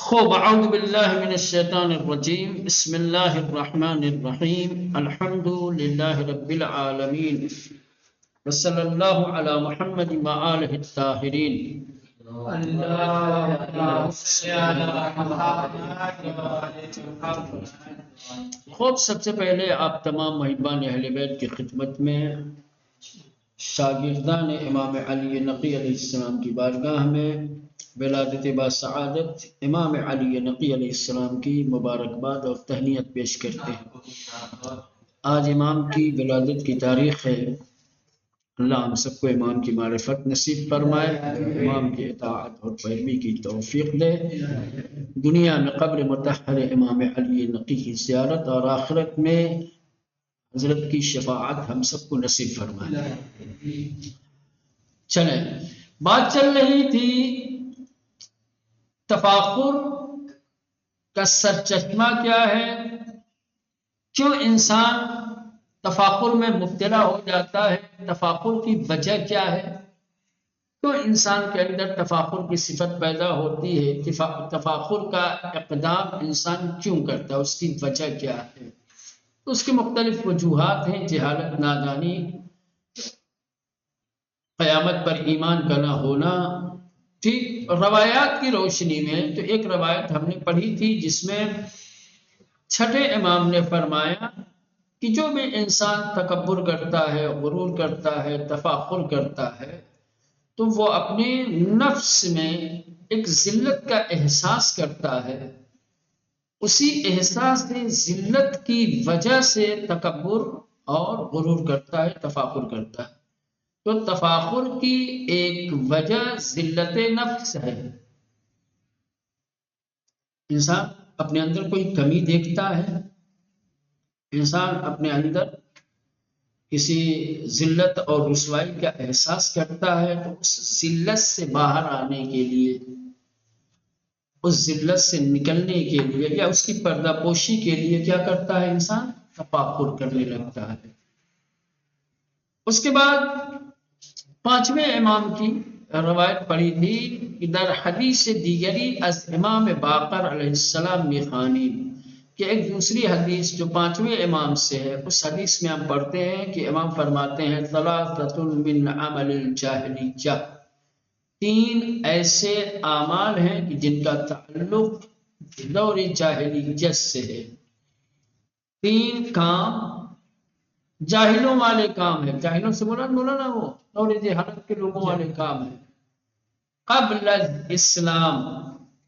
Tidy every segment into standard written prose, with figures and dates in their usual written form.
خوب اعوذ باللہ من الشیطان الرجیم بسم اللہ الرحمن الرحیم الحمد للہ رب العالمین وصلی اللہ علی محمد وآلہ الطاہرین۔ خوب سب سے پہلے آپ تمام محبان اہل بیت کی خدمت میں شاگردان امام علی نقی علیہ السلام کی بارگاہ میں ولادت باسعادت امام علی نقی علیہ السلام کی مبارکباد اور تہنیت پیش کرتے ہیں۔ آج امام کی ولادت کی تاریخ ہے۔ اللہ ہم سب کو امام کی معرفت نصیب فرمائے، امام کی اطاعت اور پیروی کی توفیق دے، دنیا میں قبر مطہر امام علی نقی کی زیارت اور آخرت میں حضرت کی شفاعت ہم سب کو نصیب فرمائے۔ چلیں، بات چل رہی تھی تفاخر کا سر چشمہ کیا ہے، کیوں انسان تفاخر میں مبتلا ہو جاتا ہے، تفاخر کی وجہ کیا ہے، کیوں انسان کے اندر تفاخر کی صفت پیدا ہوتی ہے، تفاخر کا اقدام انسان کیوں کرتا ہے، اس کی وجہ کیا ہے۔ تو اس کی مختلف وجوہات ہیں، جہالت، نادانی، قیامت پر ایمان کا نہ ہونا۔ ٹھیک، روایات کی روشنی میں تو ایک روایت ہم نے پڑھی تھی جس میں چھٹے امام نے فرمایا کہ جو بھی انسان تکبر کرتا ہے، غرور کرتا ہے، تفاخر کرتا ہے، تو وہ اپنے نفس میں ایک ذلت کا احساس کرتا ہے، اسی احساس ذلت کی وجہ سے تکبر اور غرور کرتا ہے، تفاخر کرتا ہے۔ تو تفاخر کی ایک وجہ ذلت نفس ہے۔ انسان اپنے اندر کوئی کمی دیکھتا ہے، انسان اپنے اندر کسی ذلت اور رسوائی کا احساس کرتا ہے، تو اس ذلت سے باہر آنے کے لیے، اس ذلت سے نکلنے کے لیے یا اس کی پردہ پوشی کے لیے کیا کرتا ہے انسان؟ تفاخر کرنے لگتا ہے۔ اس کے بعد پانچویں امام کی روایت پڑھی تھی کہ در حدیث دیگری از امام باقر علیہ السلام میخوانی، کہ ایک دوسری حدیث جو پانچویں امام سے ہے، اس حدیث میں ہم پڑھتے ہیں کہ امام فرماتے ہیں ثلاثۃ من عمل الجاہلیہ، تین ایسے اعمال ہیں کہ جن کا تعلق دور جاہلیت سے ہے۔ تین کام جاہلوں والے کام ہیں، جاہلوں سے بولا نا وہ دور جہالت کے لوگوں والے کام ہیں، قبل اسلام،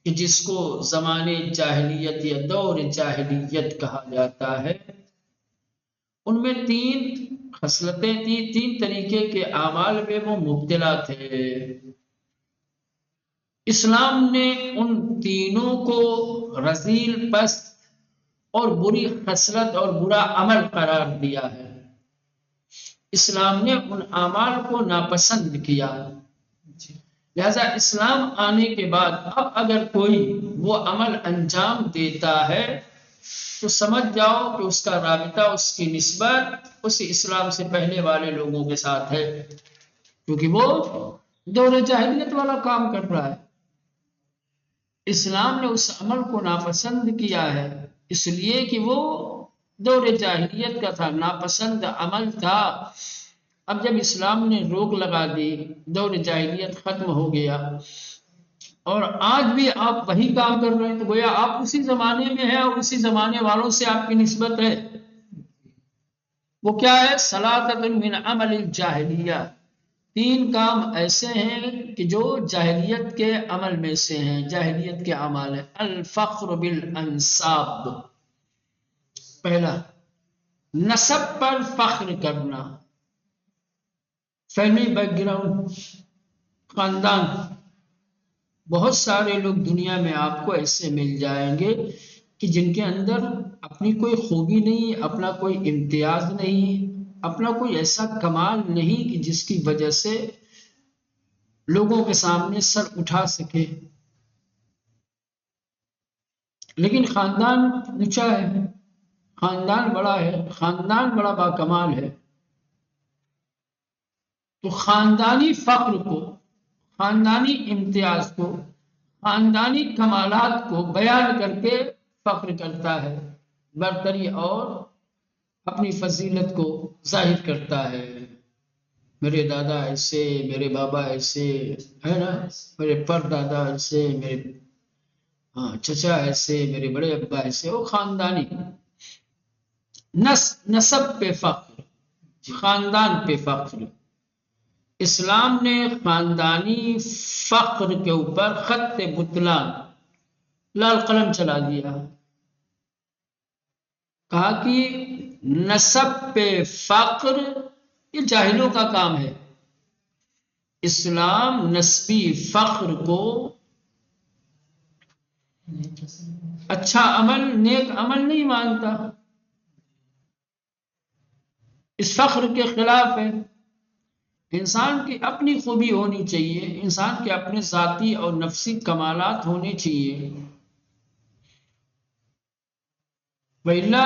کہ جس کو زمانے جاہلیت یا دور جاہلیت کہا جاتا ہے۔ ان میں تین خصلتیں تھیں، تین طریقے کے اعمال میں وہ مبتلا تھے۔ اسلام نے ان تینوں کو رذیل، پست اور بری خصلت اور برا عمل قرار دیا ہے۔ اسلام نے ان اعمال کو ناپسند کیا، لہذا اسلام آنے کے بعد اب اگر کوئی وہ عمل انجام دیتا ہے تو سمجھ جاؤ کہ اس کا رابطہ، اس کی نسبت اس اسلام سے پہلے والے لوگوں کے ساتھ ہے، کیونکہ وہ دور جاہلیت والا کام کر رہا ہے۔ اسلام نے اس عمل کو ناپسند کیا ہے اس لیے کہ وہ دور جاہلیت کا تھا، ناپسند عمل تھا۔ اب جب اسلام نے روک لگا دی، دور جاہلیت ختم ہو گیا، اور آج بھی آپ وہی کام کر رہے ہیں، تو گویا آپ اسی زمانے میں ہیں اور اسی زمانے والوں سے آپ کی نسبت ہے۔ وہ کیا ہے؟ ثلاثۃ من عمل الجاہلیہ، تین کام ایسے ہیں کہ جو جاہلیت کے عمل میں سے ہیں، جاہلیت کے اعمال ہیں۔ الفخر بالانساب، پہلا نسب پر فخر کرنا، فیملی بیک گراؤنڈ، خاندان۔ بہت سارے لوگ دنیا میں آپ کو ایسے مل جائیں گے کہ جن کے اندر اپنی کوئی خوبی نہیں، اپنا کوئی امتیاز نہیں، اپنا کوئی ایسا کمال نہیں کہ جس کی وجہ سے لوگوں کے سامنے سر اٹھا سکے، لیکن خاندان اونچا ہے، خاندان بڑا ہے، خاندان بڑا باکمال ہے۔ تو خاندانی فخر کو، خاندانی امتیاز کو، خاندانی کمالات کو بیان کر کے فخر کرتا ہے، برتری اور اپنی فضیلت کو ظاہر کرتا ہے۔ میرے دادا ایسے، میرے بابا ایسے، ہے نا، میرے پر دادا ایسے، میرے چچا ایسے، میرے بڑے ابا ایسے، وہ خاندانی نسب پہ فخر، خاندان پہ فخر۔ اسلام نے خاندانی فخر کے اوپر خط بطلان، لال قلم چلا دیا، کہا کہ نسب پہ فخر یہ جاہلوں کا کام ہے۔ اسلام نسبی فخر کو اچھا عمل، نیک عمل نہیں مانتا، اس فخر کے خلاف ہے۔ انسان کی اپنی خوبی ہونی چاہیے، انسان کے اپنے ذاتی اور نفسی کمالات ہونے چاہیے، وَإِلَّا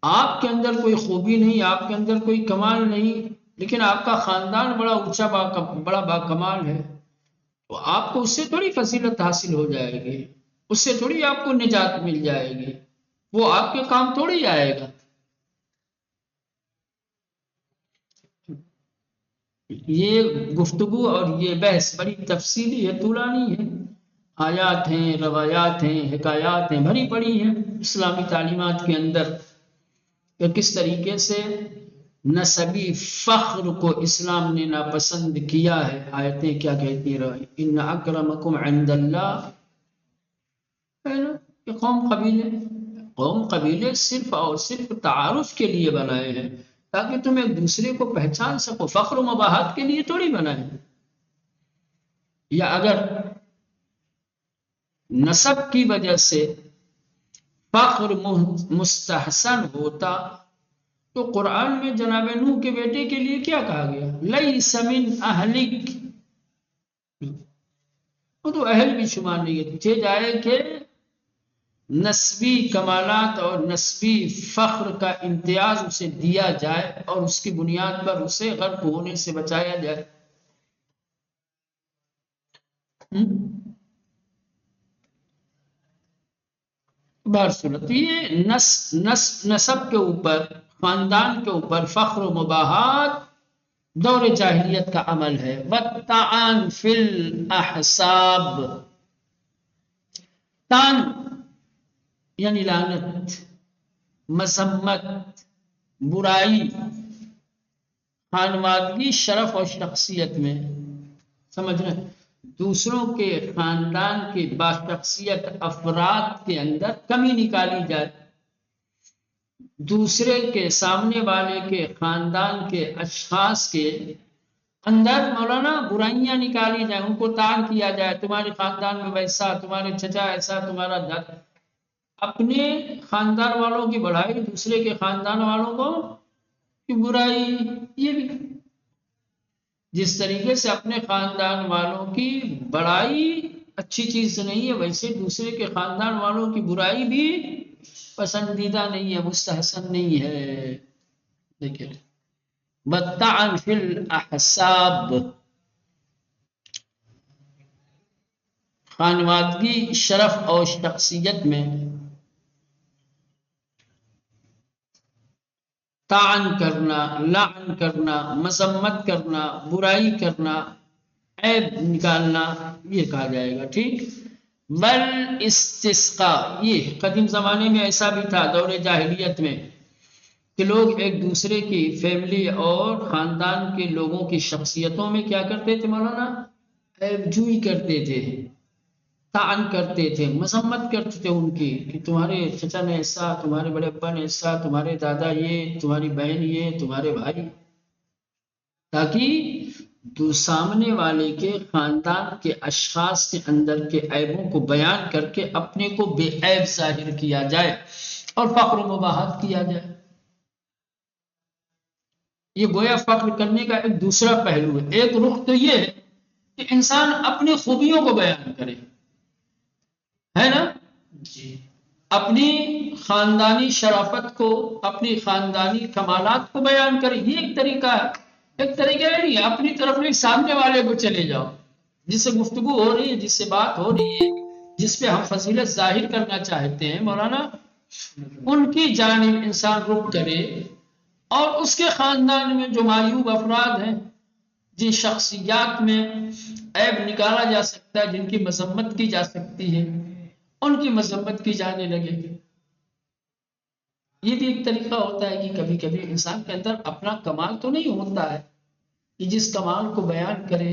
آپ کے اندر کوئی خوبی نہیں، آپ کے اندر کوئی کمال نہیں، لیکن آپ کا خاندان بڑا اونچا، بڑا باکمال ہے، تو آپ کو اس سے تھوڑی فضیلت حاصل ہو جائے گی، اس سے تھوڑی آپ کو نجات مل جائے گی، وہ آپ کے کام تھوڑی آئے گا۔ یہ گفتگو اور یہ بحث بڑی تفصیلی ہے، طولانی ہے، آیات ہیں، روایات ہیں، حکایات ہیں، بھری پڑی ہیں اسلامی تعلیمات کے اندر، کہ کس طریقے سے نسبی فخر کو اسلام نے ناپسند کیا ہے۔ آیتیں کیا کہتی رہی، ان اکرمکم عند اللہ، ہے نا، کہ قوم قبیلے صرف اور صرف تعارف کے لیے بنائے ہیں، تاکہ تم ایک دوسرے کو پہچان سکو، فخر و مباحت کے لیے تھوڑی بنائے ہیں۔ یا اگر نسب کی وجہ سے فخر مستحسن ہوتا تو قرآن میں جناب نوح کے بیٹے کے لیے کیا کہا گیا، لیس من اہلک، وہ تو اہل بھی شمار نہیں تھے، جائے کہ نسبی کمالات اور نسبی فخر کا امتیاز اسے دیا جائے اور اس کی بنیاد پر اسے غرق ہونے سے بچایا جائے۔ بہرصورت یہ نسب کے اوپر، خاندان کے اوپر فخر و مباحات دور جاہلیت کا عمل ہے۔ والطعن فی الاحساب، تان یعنی لعنت، مذمت، برائی، خانوادگی شرف اور شخصیت میں، سمجھ رہے ہیں، دوسروں کے خاندان کے باشخصیت افراد کے اندر کمی نکالی جائے، دوسرے کے سامنے والے کے خاندان کے اشخاص کے اندر مولانا برائیاں نکالی جائیں، ان کو طعن کیا جائے، تمہارے خاندان میں ویسا، تمہارے چچا ایسا، تمہارا دادا، اپنے خاندان والوں کی بڑائی، دوسرے کے خاندان والوں کو کی برائی، یہ بھی جس طریقے سے اپنے خاندان والوں کی بڑائی اچھی چیز نہیں ہے، ویسے دوسرے کے خاندان والوں کی برائی بھی پسندیدہ نہیں ہے، مستحسن نہیں ہے۔ دیکھیں، والطعن فی الاحساب، خانوادگی شرف اور شخصیت میں طعن کرنا، لعن کرنا، مذمت کرنا، برائی کرنا، عیب نکالنا، یہ کہا جائے گا، ٹھیک۔ والاستسقاء، یہ قدیم زمانے میں ایسا بھی تھا، دور جاہلیت میں، کہ لوگ ایک دوسرے کی فیملی اور خاندان کے لوگوں کی شخصیتوں میں کیا کرتے تھے مولانا، عیب جوئی کرتے تھے، طعن کرتے تھے، مذمت کرتے تھے ان کی، کہ تمہارے چچا نے ایسا، تمہارے بڑے ابا نے ایسا، تمہارے دادا یہ، تمہاری بہن یہ، تمہارے بھائی، تاکہ سامنے والے کے خاندان کے اشخاص کے اندر کے عیبوں کو بیان کر کے اپنے کو بے عیب ظاہر کیا جائے اور فخر و مباحت کیا جائے۔ یہ گویا فخر کرنے کا ایک دوسرا پہلو ہے۔ ایک رخ تو یہ ہے کہ انسان اپنی خوبیوں کو بیان کرے، ہے نا، اپنی خاندانی شرافت کو، اپنی خاندانی کمالات کو بیان کرے، یہ ایک طریقہ ہے۔ ایک طریقہ یہ نہیں ہے اپنی طرف نہیں، سامنے والے کو چلے جاؤ، جس سے گفتگو ہو رہی ہے، جس سے بات ہو رہی ہے، جس پہ ہم فضیلت ظاہر کرنا چاہتے ہیں مولانا، ان کی جانب انسان رخ کرے، اور اس کے خاندان میں جو معیوب افراد ہیں، جن شخصیات میں عیب نکالا جا سکتا ہے، جن کی مذمت کی جا سکتی ہے، ان کی مذمت کی جانے لگے گی۔ یہ بھی ایک طریقہ ہوتا ہے کہ کبھی کبھی انسان کے اندر اپنا کمال تو نہیں ہوتا ہے کہ جس کمال کو بیان کرے،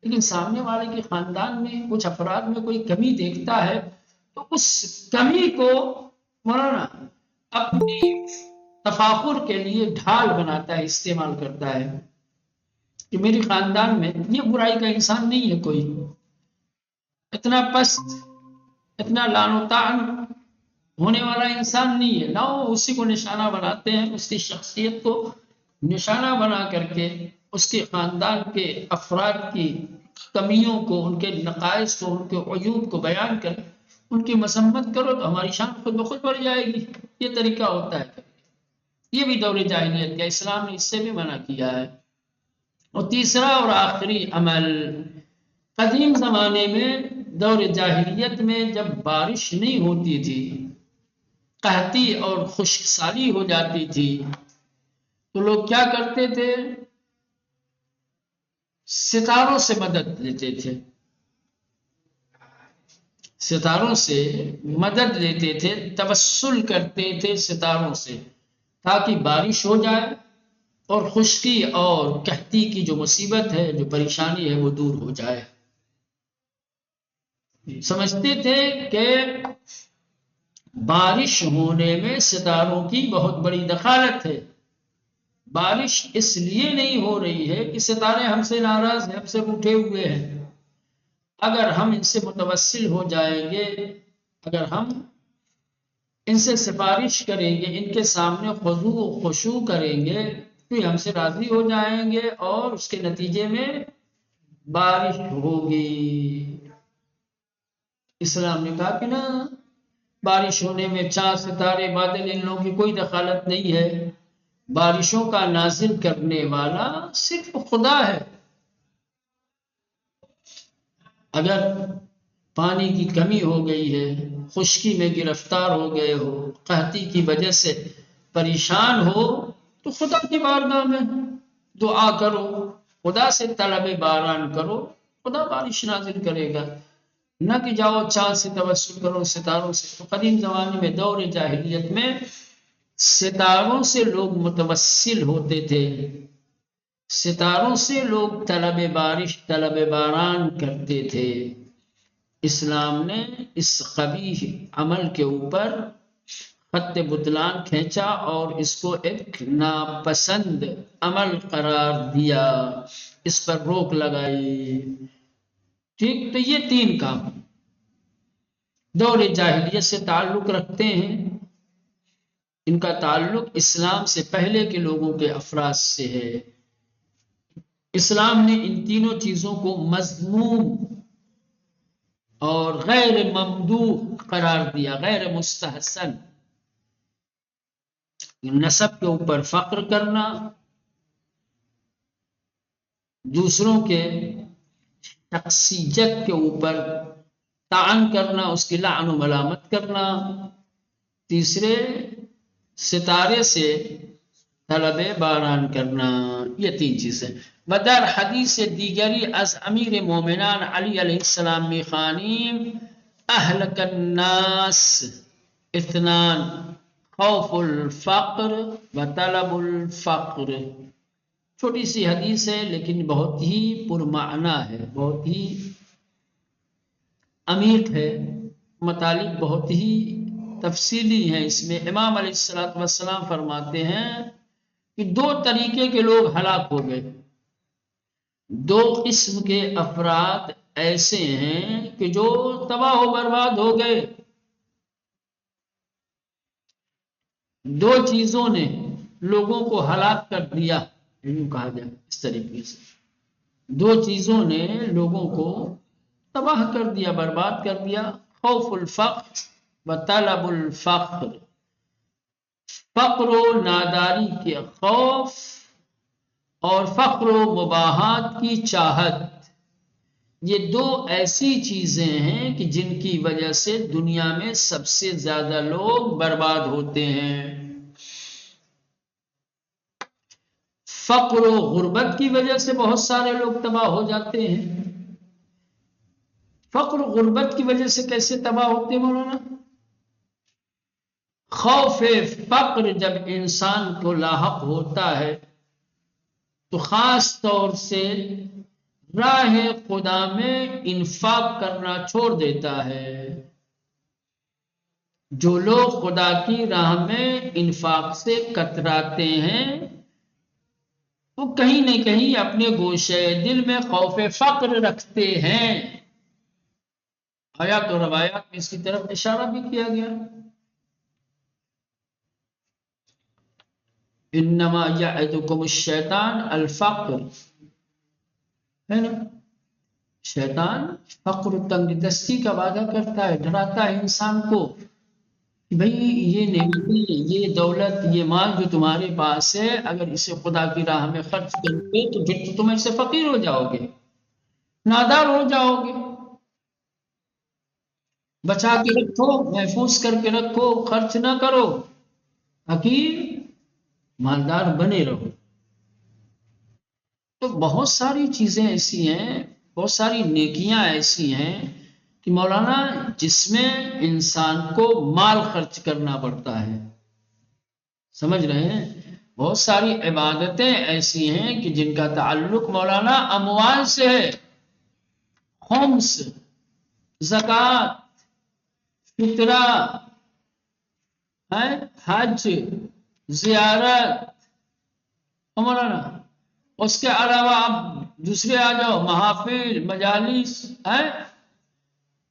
لیکن سامنے والے کے خاندان میں کچھ افراد میں کوئی کمی دیکھتا ہے تو اس کمی کو مولانا اپنی تفاخر کے لیے ڈھال بناتا ہے، استعمال کرتا ہے کہ میری خاندان میں یہ برائی کا انسان نہیں ہے، کوئی اتنا پست، اتنا لعن و طعن ہونے والا انسان نہیں ہے، نہ وہ اسی کو نشانہ بناتے ہیں، اس کی شخصیت کو نشانہ بنا کر کے اس کے خاندان کے افراد کی کمیوں کو، ان کے نقائص کو، ان کے عیوب کو بیان کر ان کی مذمت کرو تو ہماری شان خود بخود بڑھ جائے گی۔ یہ طریقہ ہوتا ہے، یہ بھی دور جاہلیت کا، اسلام نے اس سے بھی منع کیا ہے۔ اور تیسرا اور آخری عمل، قدیم زمانے میں دور جاہلیت میں جب بارش نہیں ہوتی تھی، قحطی اور خشک سالی ہو جاتی تھی، تو لوگ کیا کرتے تھے؟ ستاروں سے مدد لیتے تھے، ستاروں سے مدد لیتے تھے، توسل کرتے تھے ستاروں سے، تاکہ بارش ہو جائے اور خشکی اور قحطی کی جو مصیبت ہے، جو پریشانی ہے، وہ دور ہو جائے۔ سمجھتے تھے کہ بارش ہونے میں ستاروں کی بہت بڑی دخالت ہے، بارش اس لیے نہیں ہو رہی ہے کہ ستارے ہم سے ناراض ہیں، ہم سے روٹھے ہوئے ہیں، اگر ہم ان سے متوسل ہو جائیں گے، اگر ہم ان سے سفارش کریں گے، ان کے سامنے خضوع و خشوع کریں گے تو یہ ہم سے راضی ہو جائیں گے اور اس کے نتیجے میں بارش ہوگی۔ اسلام نے کہا کہ نہ، بارش ہونے میں چاند ستارے بادل ان لوگوں کی کوئی دخالت نہیں ہے، بارشوں کا نازل کرنے والا صرف خدا ہے۔ اگر پانی کی کمی ہو گئی ہے، خشکی میں گرفتار ہو گئے ہو، قحطی کی وجہ سے پریشان ہو، تو خدا کی بارگاہ میں دعا کرو، خدا سے طلب باران کرو، خدا بارش نازل کرے گا، نہ کہ جاؤ چاند سے توسل کرو، ستاروں سے۔ تو قدیم زمانے میں دور جاہلیت میں ستاروں سے لوگ متوسل ہوتے تھے، ستاروں سے لوگ طلب بارش، طلب باران کرتے تھے۔ اسلام نے اس قبیح عمل کے اوپر خط بطلان کھینچا اور اس کو ایک ناپسند عمل قرار دیا، اس پر روک لگائی۔ ٹھیک، تو یہ تین کام دور جاہلیت سے تعلق رکھتے ہیں، ان کا تعلق اسلام سے پہلے کے لوگوں کے افراد سے ہے۔ اسلام نے ان تینوں چیزوں کو مذموم اور غیر ممدوح قرار دیا، غیر مستحسن۔ نسب کے اوپر فخر کرنا، دوسروں کے شخصیت کے اوپر طعن کرنا، اس کی لعن و ملامت کرنا، تیسرے ستارے سے طلب باران کرنا، یہ تین چیزیں۔ بدر حدیث دیگری از امیر مومنان علی علیہ السلام میخوانیم اهلك الناس اثنان خوف الفقر و طلب الفقر۔ چھوٹی سی حدیث ہے لیکن بہت ہی پرمعنی ہے، بہت ہی عمیق ہے، مطالب بہت ہی تفصیلی ہیں اس میں۔ امام علیہ السلام فرماتے ہیں کہ دو طریقے کے لوگ ہلاک ہو گئے، دو قسم کے افراد ایسے ہیں کہ جو تباہ و برباد ہو گئے۔ دو چیزوں نے لوگوں کو ہلاک کر دیا، یوں کہا جائے اس طریقے سے، دو چیزوں نے لوگوں کو تباہ کر دیا، برباد کر دیا۔ خوف الفقر و طلب الفقر، فقر و ناداری کے خوف اور فقر و مباحات کی چاہت، یہ دو ایسی چیزیں ہیں کہ جن کی وجہ سے دنیا میں سب سے زیادہ لوگ برباد ہوتے ہیں۔ فقر و غربت کی وجہ سے بہت سارے لوگ تباہ ہو جاتے ہیں۔ فقر و غربت کی وجہ سے کیسے تباہ ہوتے ہیں مولانا؟ خوف فقر جب انسان کو لاحق ہوتا ہے تو خاص طور سے راہ خدا میں انفاق کرنا چھوڑ دیتا ہے۔ جو لوگ خدا کی راہ میں انفاق سے کتراتے ہیں وہ کہیں نہ کہیں اپنے گوشے دل میں خوف فقر رکھتے ہیں۔ آیات و روایات میں اس کی طرف اشارہ بھی کیا گیا۔ انما یعدکم الشیطان الفقر، ہے نا؟ شیطان فقر و تنگ دستی کا وعدہ کرتا ہے، ڈراتا ہے انسان کو کہ بھئی یہ نعمتیں، یہ دولت، یہ مال جو تمہارے پاس ہے، اگر اسے خدا کی راہ میں خرچ کرو گے تو پھر تو تم ایسے فقیر ہو جاؤ گے، نادار ہو جاؤ گے۔ بچا کے رکھو، محفوظ کر کے رکھو، خرچ نہ کرو، حقیر مالدار بنے رہو۔ تو بہت ساری چیزیں ایسی ہیں، بہت ساری نیکیاں ایسی ہیں کہ مولانا جس میں انسان کو مال خرچ کرنا پڑتا ہے، سمجھ رہے ہیں؟ بہت ساری عبادتیں ایسی ہیں کہ جن کا تعلق مولانا اموال سے ہے، خمس، زکوٰۃ، فطرہ، حج، زیارت، مولانا اس کے علاوہ آپ دوسرے آ جاؤ، محافل، مجالس،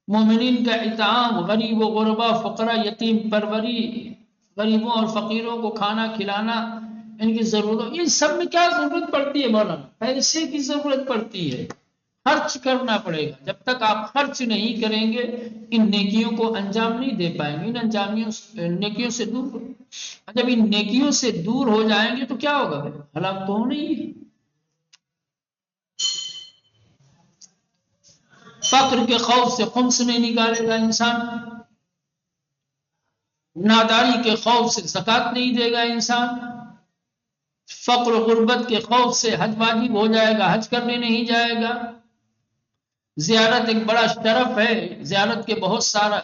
مومنین کا اطعام، غریب و غربا، فقراء، یتیم پروری، غریبوں اور فقیروں کو کھانا کھلانا، ان کی ضرورتوں، ان سب میں کیا ضرورت پڑتی ہے مولانا؟ پیسے کی ضرورت پڑتی ہے، خرچ کرنا پڑے گا۔ جب تک آپ خرچ نہیں کریں گے ان نیکیوں کو انجام نہیں دے پائیں گے، ان نیکیوں سے دور۔ جب ان نیکیوں سے دور ہو جائیں گے تو کیا ہوگا؟ ہلاک تو ہونا ہی ہے۔ فقر کے خوف سے خمس نہیں نکالے گا انسان، ناداری کے خوف سے زکوٰۃ نہیں دے گا انسان، فقر و غربت کے خوف سے حج واجب ہو جائے گا، حج کرنے نہیں جائے گا۔ زیارت ایک بڑا شرف ہے، زیارت کے بہت سارا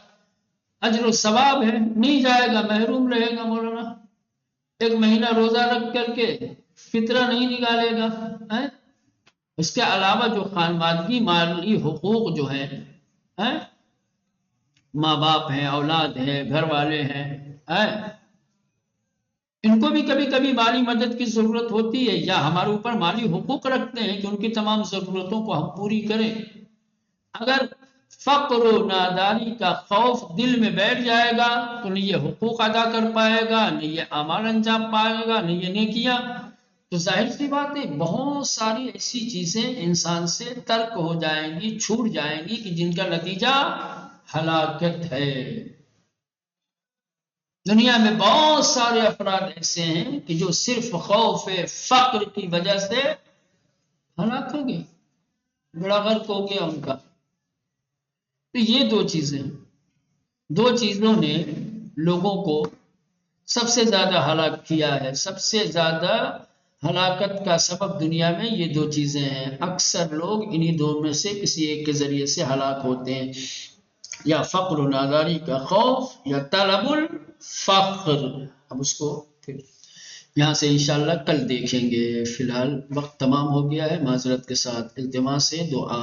اجر و ثواب ہے، نہیں جائے گا، محروم رہے گا مولانا۔ ایک مہینہ روزہ رکھ کر کے فطرہ نہیں نکالے گا۔ اس کے علاوہ جو خانوادگی مالی حقوق جو ہیں، ماں باپ ہیں، اولاد ہیں، گھر والے ہیں، ان کو بھی کبھی کبھی مالی مدد کی ضرورت ہوتی ہے، یا ہمارے اوپر مالی حقوق رکھتے ہیں کہ ان کی تمام ضرورتوں کو ہم پوری کریں۔ اگر فقر و ناداری کا خوف دل میں بیٹھ جائے گا تو نہ یہ حقوق ادا کر پائے گا، نہ یہ اعمال انجام پائے گا، نہ یہ نیکیاں۔ تو ظاہر سی بات ہے بہت ساری ایسی چیزیں انسان سے ترک ہو جائیں گی، چھوٹ جائیں گی کہ جن کا نتیجہ ہلاکت ہے۔ دنیا میں بہت سارے افراد ایسے ہیں کہ جو صرف خوف فقر کی وجہ سے ہلاک ہو گئے، بڑا غرق ہو گیا ان کا۔ تو یہ دو چیزوں نے لوگوں کو سب سے زیادہ ہلاک کیا ہے۔ سب سے زیادہ ہلاکت کا سبب دنیا میں یہ دو چیزیں ہیں۔ اکثر لوگ انہی دو میں سے کسی ایک کے ذریعے سے ہلاک ہوتے ہیں، یا فقر و ناداری کا خوف، یا طلب الفقر۔ اب اس کو پھر یہاں سے انشاءاللہ کل دیکھیں گے۔ فی الحال وقت تمام ہو گیا ہے، معذرت کے ساتھ التماس ہے دعا